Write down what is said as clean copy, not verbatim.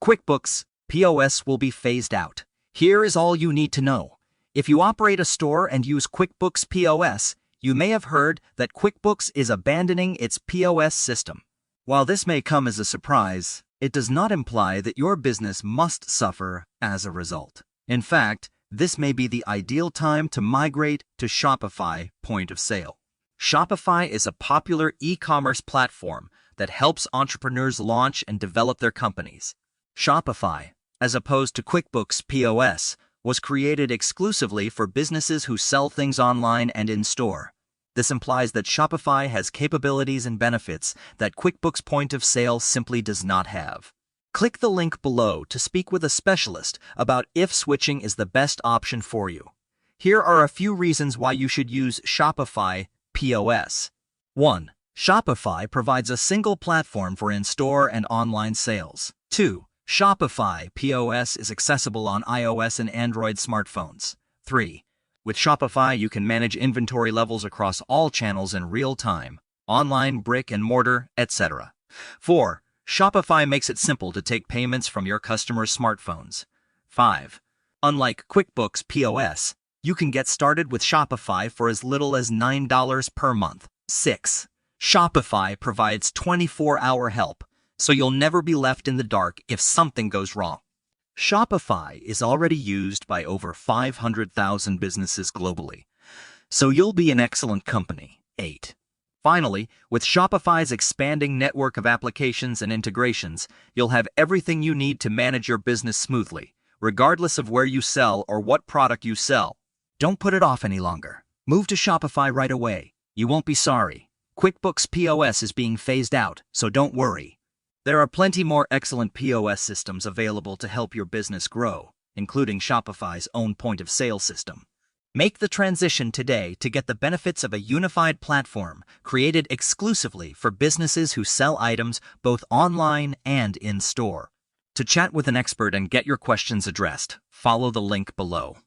QuickBooks POS will be phased out. Here is all you need to know. If you operate a store and use QuickBooks POS, you may have heard that QuickBooks is abandoning its POS system. While this may come as a surprise, it does not imply that your business must suffer as a result. In fact, this may be the ideal time to migrate to Shopify point of sale. Shopify is a popular e-commerce platform that helps entrepreneurs launch and develop their companies. Shopify, as opposed to QuickBooks POS, was created exclusively for businesses who sell things online and in-store. This implies that Shopify has capabilities and benefits that QuickBooks Point of Sale simply does not have. Click the link below to speak with a specialist about if switching is the best option for you. Here are a few reasons why you should use Shopify POS. 1. Shopify provides a single platform for in-store and online sales. 2. Shopify POS is accessible on iOS and Android smartphones. 3. With Shopify, you can manage inventory levels across all channels in real time, online, brick and mortar, etc. 4. Shopify makes it simple to take payments from your customers' smartphones. 5. Unlike QuickBooks POS, you can get started with Shopify for as little as $9 per month. 6. Shopify provides 24-hour help, so you'll never be left in the dark if something goes wrong. Shopify is already used by over 500,000 businesses globally, so you'll be an excellent company. 8. Finally, with Shopify's expanding network of applications and integrations, you'll have everything you need to manage your business smoothly, regardless of where you sell or what product you sell. Don't put it off any longer. Move to Shopify right away. You won't be sorry. QuickBooks POS is being phased out, so don't worry. There are plenty more excellent POS systems available to help your business grow, including Shopify's own point-of-sale system. Make the transition today to get the benefits of a unified platform created exclusively for businesses who sell items both online and in-store. To chat with an expert and get your questions addressed, follow the link below.